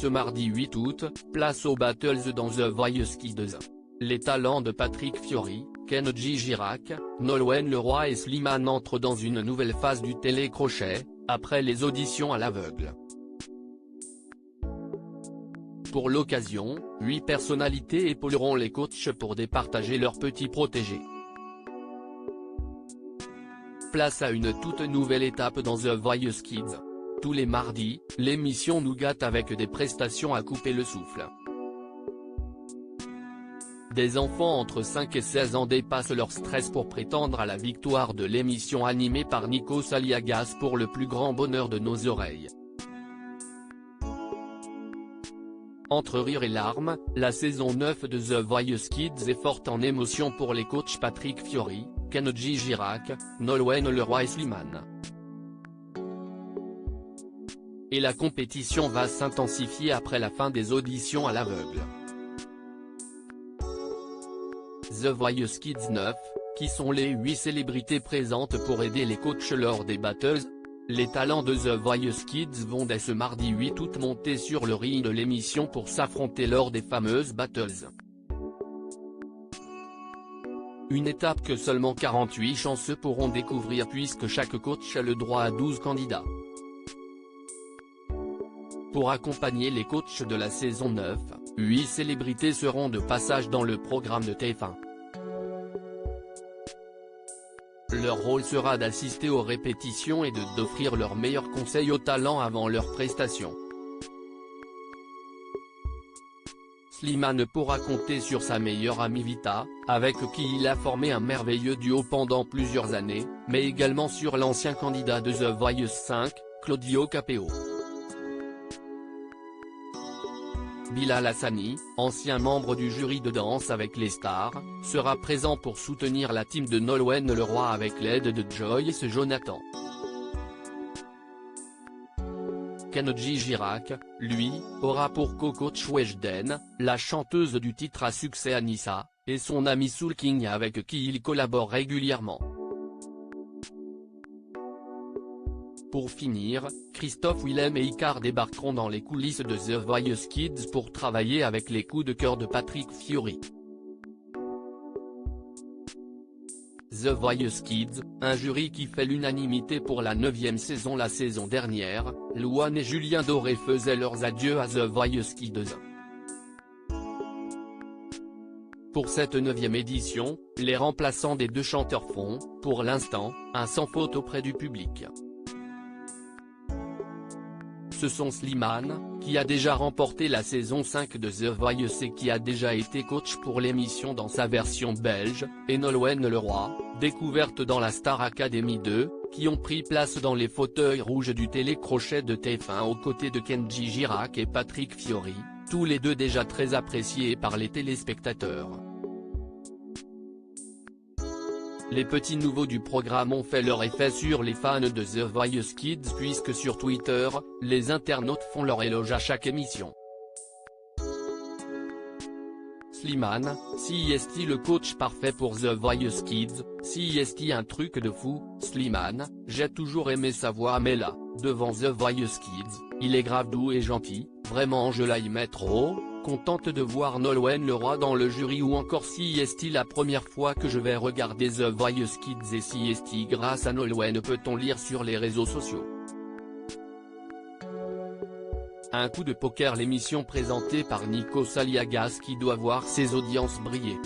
Ce mardi 8 août, place aux Battles dans The Voice Kids. Les talents de Patrick Fiori, Kenji Girac, Nolwenn Leroy et Slimane entrent dans une nouvelle phase du télécrochet, après les auditions à l'aveugle. Pour l'occasion, 8 personnalités épauleront les coachs pour départager leurs petits protégés. Place à une toute nouvelle étape dans The Voice Kids. Tous les mardis, l'émission nous gâte avec des prestations à couper le souffle. Des enfants entre 5 et 16 ans dépassent leur stress pour prétendre à la victoire de l'émission animée par Nikos Aliagas pour le plus grand bonheur de nos oreilles. Entre rire et larmes, la saison 9 de The Voice Kids est forte en émotion pour les coachs Patrick Fiori, Kenji Girac, Nolwenn Leroy et Slimane. Et la compétition va s'intensifier après la fin des auditions à l'aveugle. The Voice Kids 9, qui sont les 8 célébrités présentes pour aider les coachs lors des battles. Les talents de The Voice Kids vont dès ce mardi 8 août monter sur le ring de l'émission pour s'affronter lors des fameuses battles. Une étape que seulement 48 chanceux pourront découvrir puisque chaque coach a le droit à 12 candidats. Pour accompagner les coachs de la saison 9, 8 célébrités seront de passage dans le programme de TF1. Leur rôle sera d'assister aux répétitions et d'offrir leurs meilleurs conseils aux talents avant leur prestation. Slimane pourra compter sur sa meilleure amie Vita, avec qui il a formé un merveilleux duo pendant plusieurs années, mais également sur l'ancien candidat de The Voice 5, Claudio Capeo. Bilal Hassani, ancien membre du jury de Danse avec les stars, sera présent pour soutenir la team de Nolwenn Leroy avec l'aide de Joyce Jonathan. Kenji Girac, lui, aura pour co-coach Weshden, la chanteuse du titre à succès Anissa, et son ami Soul King avec qui il collabore régulièrement. Pour finir, Christophe Willem et Icar débarqueront dans les coulisses de The Voice Kids pour travailler avec les coups de cœur de Patrick Fiori. The Voice Kids, un jury qui fait l'unanimité pour la 9e saison. La saison dernière, Louane et Julien Doré faisaient leurs adieux à The Voice Kids. Pour cette 9e édition, les remplaçants des 2 chanteurs font, pour l'instant, un sans faute auprès du public. Ce sont Slimane, qui a déjà remporté la saison 5 de The Voice et qui a déjà été coach pour l'émission dans sa version belge, et Nolwenn Leroy, découverte dans la Star Academy 2, qui ont pris place dans les fauteuils rouges du télécrochet de TF1 aux côtés de Kenji Girac et Patrick Fiori, tous les deux déjà très appréciés par les téléspectateurs. Les petits nouveaux du programme ont fait leur effet sur les fans de The Voice Kids puisque sur Twitter, les internautes font leur éloge à chaque émission. Slimane, si est-il le coach parfait pour The Voice Kids, si est-il un truc de fou, Slimane, j'ai toujours aimé sa voix mais là, devant The Voice Kids, il est grave doux et gentil, vraiment je l'aime trop. Contente de voir Nolwenn Leroy dans le jury ou encore si est-il la première fois que je vais regarder The Voice Kids et si est-il grâce à Nolwenn peut-on lire sur les réseaux sociaux. Un coup de poker, l'émission présentée par Nikos Aliagas qui doit voir ses audiences briller.